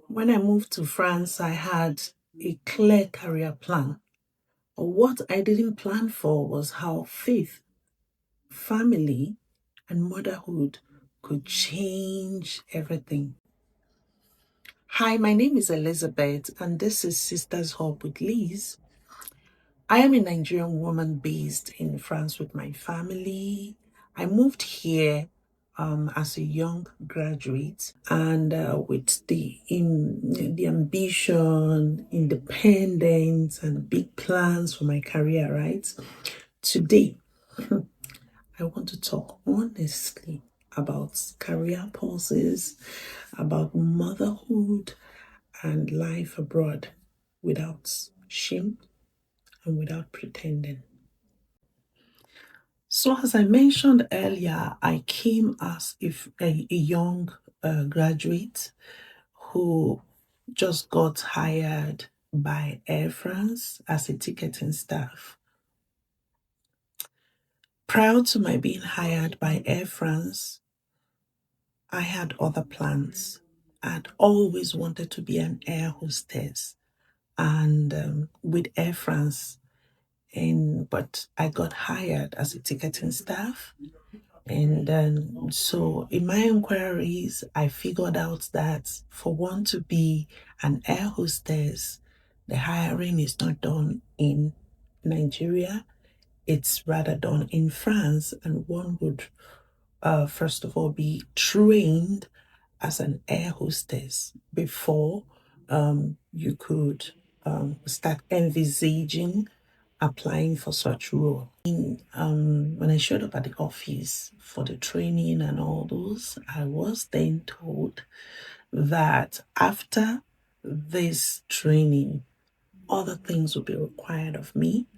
When I moved to France, I had a clear career plan. What I didn't plan for was how faith, family, and motherhood could change everything. Hi, my name is Elizabeth, and this is Sisters Hub with Liz. I am a Nigerian woman based in France with my family. I moved here as a young graduate and with the ambition, independence, and big plans for my career. Right today, I want to talk honestly about career pauses, about motherhood, and life abroad without shame and without pretending. So, as I mentioned earlier, I came as if a young graduate who just got hired by Air France as a ticketing staff. Prior to my being hired by Air France, I had other plans. I'd always wanted to be an air hostess, and with Air France, but I got hired as a ticketing staff. And then, so in my inquiries, I figured out that for one to be an air hostess, the hiring is not done in Nigeria, it's rather done in France. And one would, first of all, be trained as an air hostess before you could start envisaging applying for such role. When I showed up at the office for the training and all those, I was then told that after this training, other things would be required of me.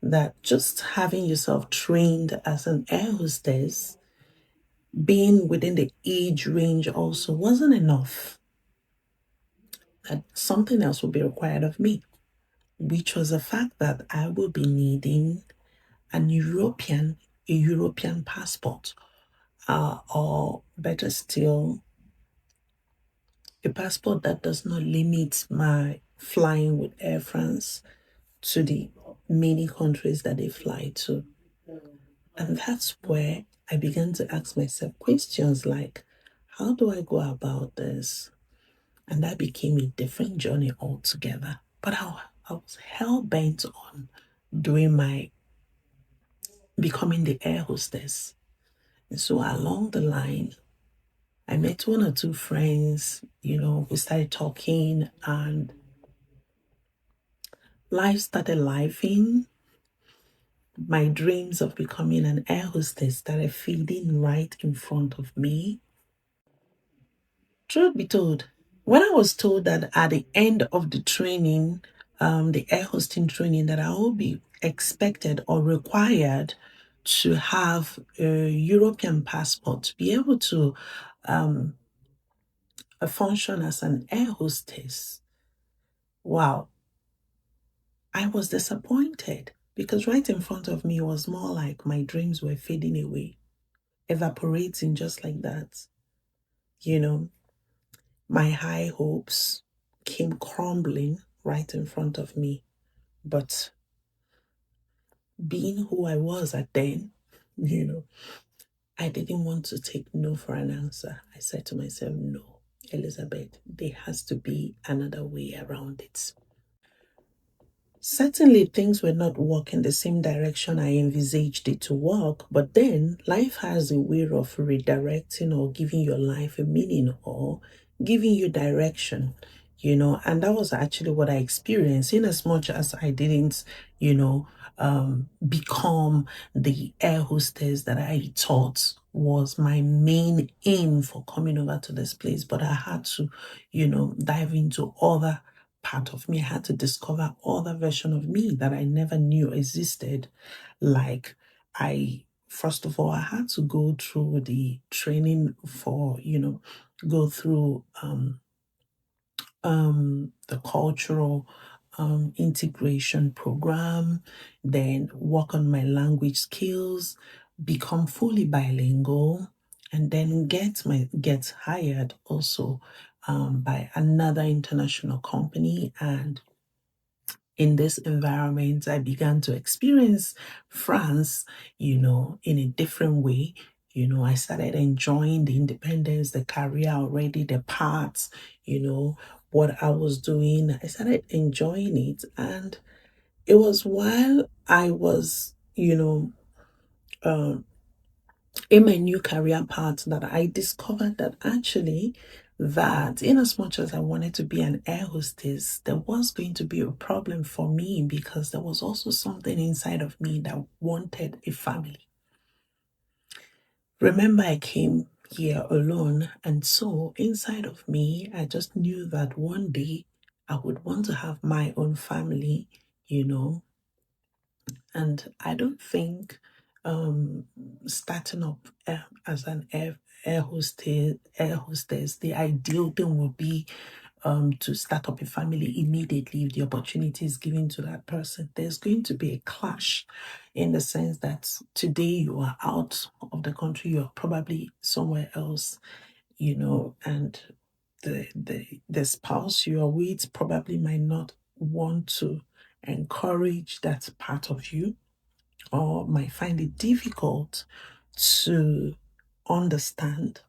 That just having yourself trained as an air hostess, being within the age range also wasn't enough. That something else would be required of me, which was the fact that I will be needing a European passport, or better still, a passport that does not limit my flying with Air France to the many countries that they fly to. And that's where I began to ask myself questions like, how do I go about this? And that became a different journey altogether. But I was hell bent on doing my becoming the air hostess. And so along the line, I met one or two friends, we started talking and life started lifing. My dreams of becoming an air hostess started fading right in front of me. Truth be told, when I was told that at the end of the training, the air hosting training, that I will be expected or required to have a European passport to be able to um, function as an air hostess. Wow, I was disappointed because right in front of me was more like my dreams were fading away, evaporating just like that. You know, my high hopes came crumbling right in front of me. But being who I was at then, you know, I didn't want to take no for an answer. I said to myself, no, Elizabeth, there has to be another way around it. Certainly, things were not working the same direction I envisaged it to work, but then life has a way of redirecting or giving your life a meaning or giving you direction, and that was actually what I experienced, in as much as I didn't, become the air hostess that I thought was my main aim for coming over to this place, but I had to, dive into other part of me. I had to discover other version of me that I never knew existed. Like first of all, I had to go through the training for, go through the cultural integration program, then work on my language skills, become fully bilingual, and then get hired also by another international company. And in this environment, I began to experience France, in a different way. I started enjoying the independence, the career already, the parts, what I was doing. I started enjoying it. And it was while I was, um, in my new career path that I discovered that actually that in as much as I wanted to be an air hostess, there was going to be a problem for me because there was also something inside of me that wanted a family. Remember, I came here alone, and so inside of me, I just knew that one day I would want to have my own family, you know, and I don't think um, starting up as an air hostess, the ideal thing would be to start up a family immediately if the opportunity is given to that person. There's going to be a clash in the sense that today you are out of the country, you're probably somewhere else, and the spouse you are with probably might not want to encourage that part of you or might find it difficult to understand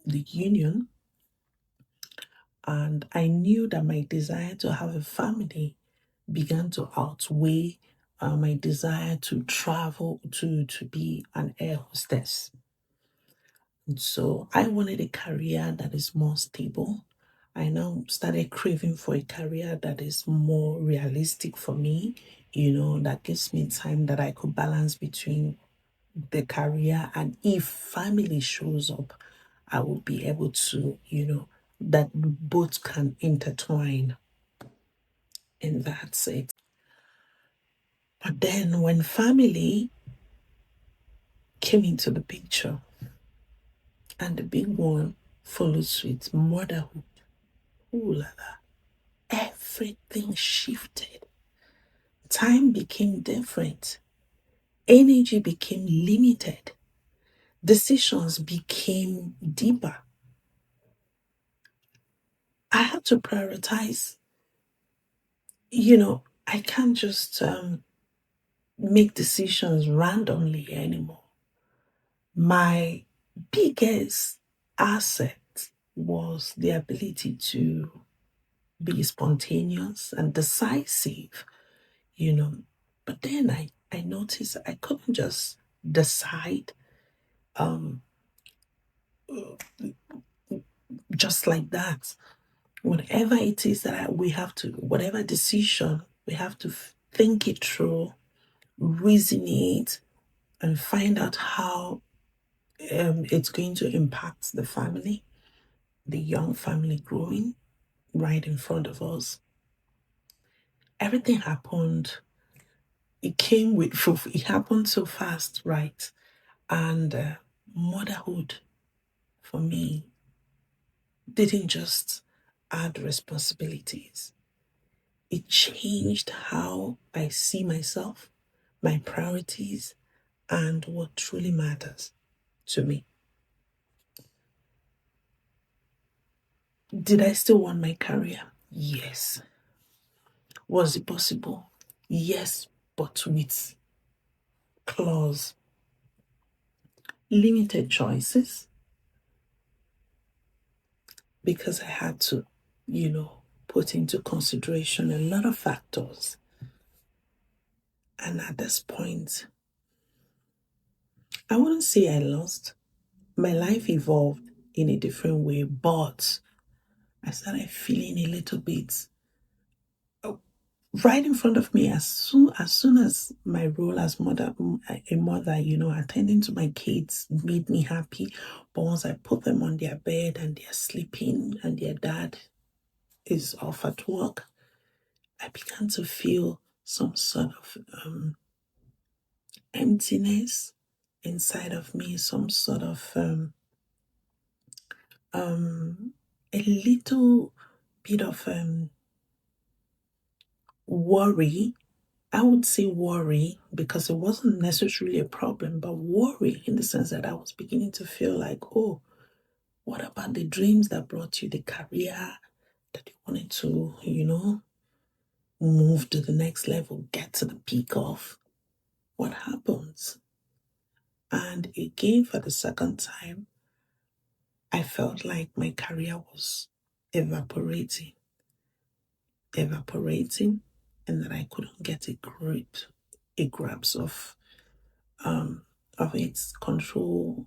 the union. And I knew that my desire to have a family began to outweigh my desire to travel to be an air hostess. And so I wanted a career that is more stable. I now started craving for a career that is more realistic for me, that gives me time that I could balance between the career, and if family shows up, I will be able to, that both can intertwine in that sense. But then when family came into the picture and the big one followed suit, motherhood, ooh la la, everything shifted. Time became different. Energy became limited. Decisions became deeper. I had to prioritize. I can't just make decisions randomly anymore. My biggest asset was the ability to be spontaneous and decisive, you know. But then I noticed I couldn't just decide um, just like that. Whatever it is that we have to, whatever decision, we have to think it through, reason it, and find out how it's going to impact the family, the young family growing right in front of us. Everything happened. It came with, it happened so fast, right? And motherhood for me didn't just add responsibilities, it changed how I see myself, my priorities, and what truly matters to me. Did I still want my career? Yes. Was it possible? Yes, but with clause, limited choices, because I had to, put into consideration a lot of factors. And at this point, I wouldn't say I lost. My life evolved in a different way, but I started feeling a little bit right in front of me as soon as my role as a mother, attending to my kids made me happy. But once I put them on their bed and they're sleeping and their dad is off at work, I began to feel some sort of emptiness inside of me, some sort of a little bit of worry. I would say worry because it wasn't necessarily a problem, but worry in the sense that I was beginning to feel like, oh, What about the dreams that brought you the career that you wanted to, move to the next level, get to the peak of? What happens? And again, for the second time, I felt like my career was evaporating, evaporating, and that I couldn't get a grasp of its control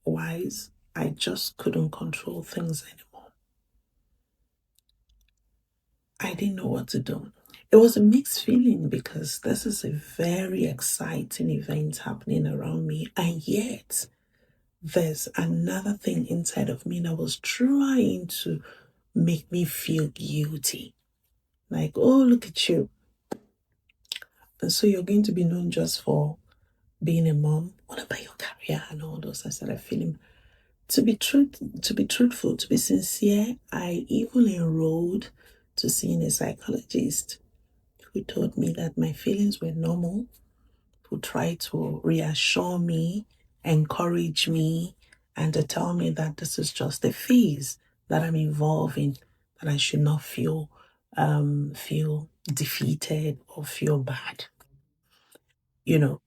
wise. I just couldn't control things anymore. I didn't know what to do. It was a mixed feeling because this is a very exciting event happening around me, and yet there's another thing inside of me that was trying to make me feel guilty. Like, oh, look at you. And so you're going to be known just for being a mom. What about your career and all those? I started feeling to be truthful, to be sincere, I even enrolled to seeing a psychologist who told me that my feelings were normal, who tried to reassure me, encourage me, and to tell me that this is just a phase that I'm involved in, that I should not feel defeated or feel bad. You know,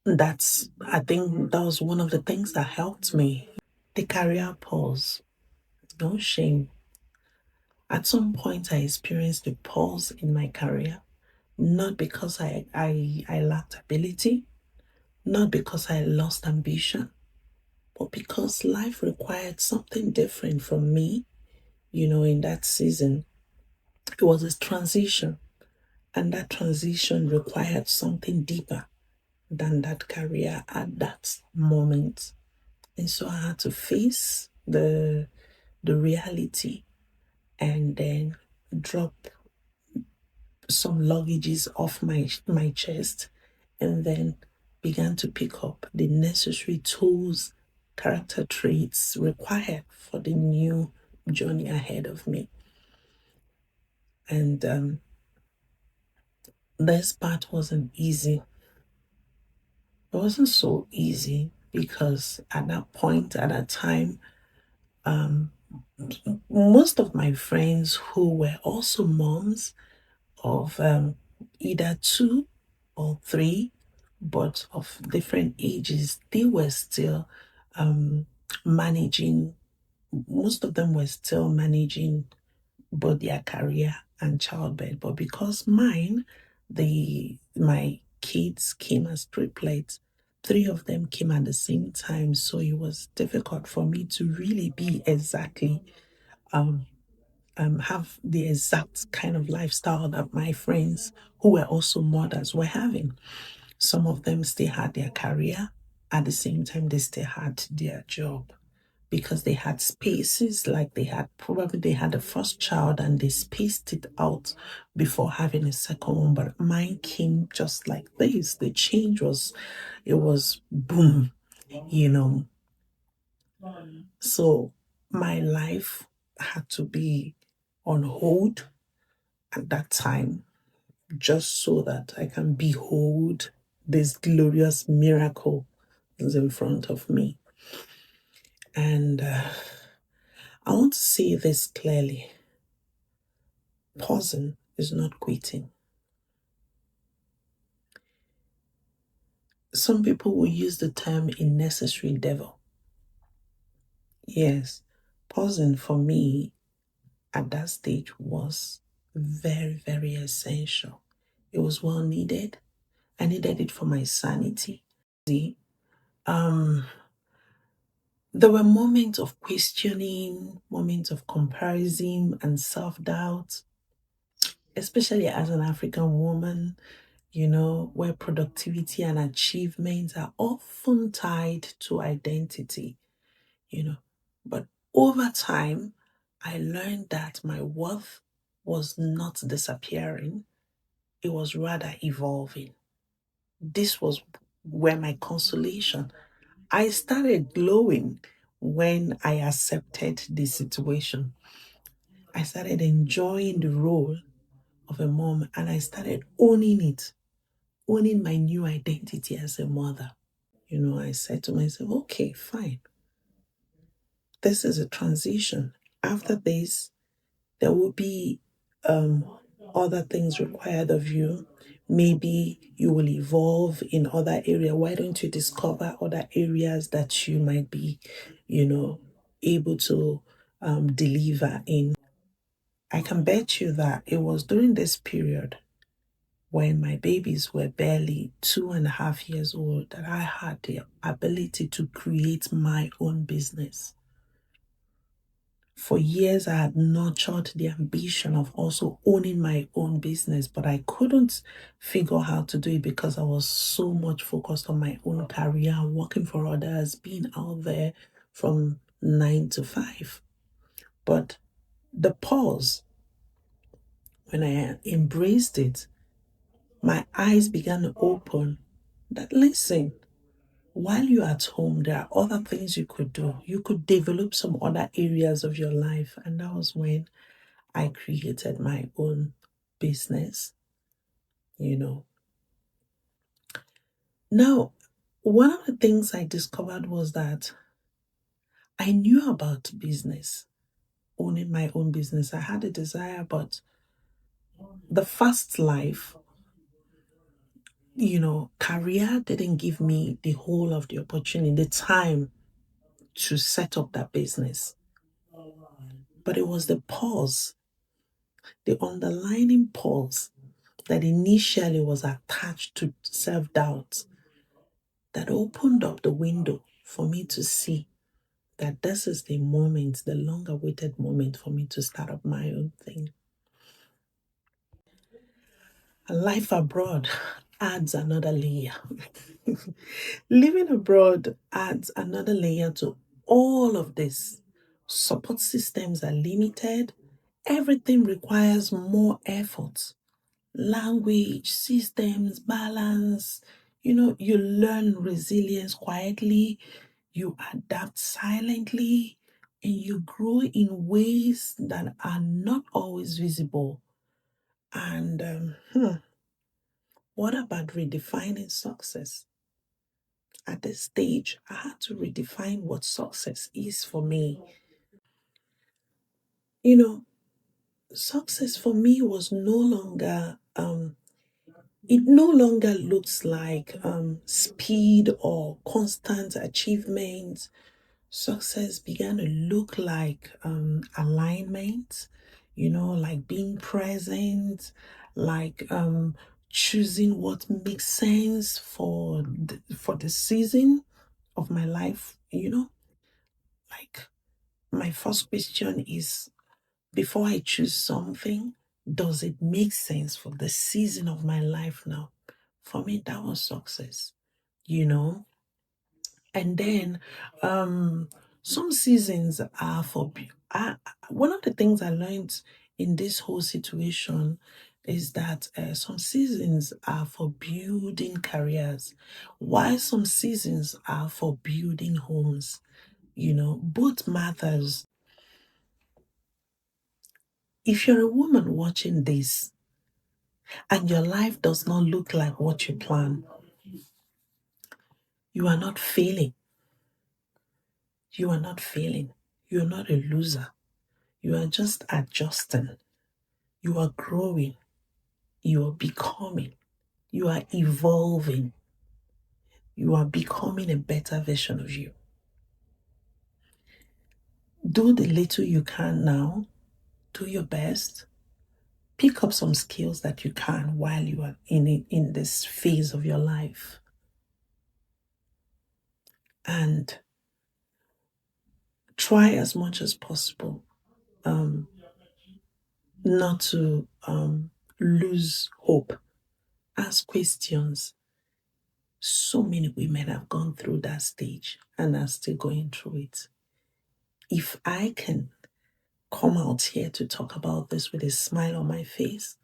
I think that was one of the things that helped me. The career pause, no shame. At some point, I experienced a pause in my career, not because I lacked ability, not because I lost ambition, but because life required something different from me. In that season, it was a transition, and that transition required something deeper than that career at that moment. And so I had to face the reality and then drop some luggages off my chest and then began to pick up the necessary tools, character traits required for the new journey ahead of me. And this part wasn't easy. It wasn't so easy because at that point, at that time, most of my friends who were also moms of either two or three, but of different ages, they were still managing, most of them were still managing both their career and childbirth. But because my kids came as triplets, three of them came at the same time. So it was difficult for me to really be exactly have the exact kind of lifestyle that my friends who were also mothers were having. Some of them still had their career at the same time they still had their job because they had spaces like they had the first child and they spaced it out before having a second one. But mine came just like this. The change it was boom, you know. So my life had to be on hold at that time just so that I can behold this glorious miracle is in front of me. And I want to say this clearly: pausing is not quitting. Some people will use the term a necessary devil. Yes, pausing for me at that stage was very, very essential. It was well needed. I needed it for my sanity. Um, there were moments of questioning, moments of comparison and self doubt, especially as an African woman, where productivity and achievements are often tied to identity, you know. But over time, I learned that my worth was not disappearing, it was rather evolving. This was where my consolation. I started glowing when I accepted the situation. I started enjoying the role of a mom and I started owning it, owning my new identity as a mother. I said to myself, okay, fine. this is a transition. After this, there will be um, other things required of you. Maybe you will evolve in other area. Why don't you discover other areas that you might be, you know, able to deliver in? I can bet you that it was during this period when my babies were barely 2.5 years old that I had the ability to create my own business. For years, I had nurtured the ambition of also owning my own business, but I couldn't figure out how to do it because I was so much focused on my own career, working for others, being out there from 9 to 5. But the pause, when I embraced it, my eyes began to open that listen, while you're at home, there are other things you could do. You could develop some other areas of your life. And that was when I created my own business, you know. Now, one of the things I discovered was that I knew about business, owning my own business. I had a desire, but the fast life, career didn't give me the whole of the opportunity, the time to set up that business. But it was the pause, the underlining pause that initially was attached to self doubt that opened up the window for me to see that this is the moment, the long awaited moment for me to start up my own thing. And life abroad adds another layer. Living abroad adds another layer to all of this. Support systems are limited. Everything requires more effort. Language, systems, balance. You learn resilience quietly, you adapt silently, and you grow in ways that are not always visible. And what about redefining success? At this stage, I had to redefine what success is for me. You know, success for me was no longer it no longer looks like speed or constant achievement. Success began to look like alignment, like being present, like choosing what makes sense for the season of my life. Like my first question is, before I choose something, does it make sense for the season of my life now? For me, that was success, you know. And then some seasons are for one of the things I learned in this whole situation is that some seasons are for building careers, while some seasons are for building homes. Both matters. If you're a woman watching this and your life does not look like what you plan, you are not failing. You are not failing. You are not a loser. You are just adjusting. You are growing. You are becoming. You are evolving. You are becoming a better version of you. Do the little you can now. Do your best. Pick up some skills that you can while you are in this phase of your life. And try as much as possible not to lose hope. Ask questions. So many women have gone through that stage and are still going through it. If I can come out here to talk about this with a smile on my face,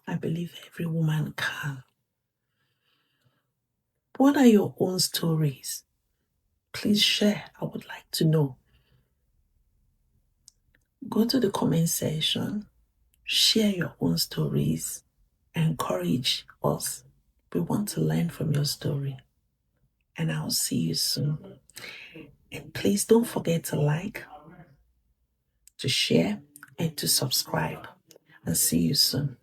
I believe every woman can. What are your own stories? Please share. I would like to know. Go to the comment section, share your own stories, encourage us. We want to learn from your story. And I'll see you soon. And please don't forget to like, to share, and to subscribe. And see you soon.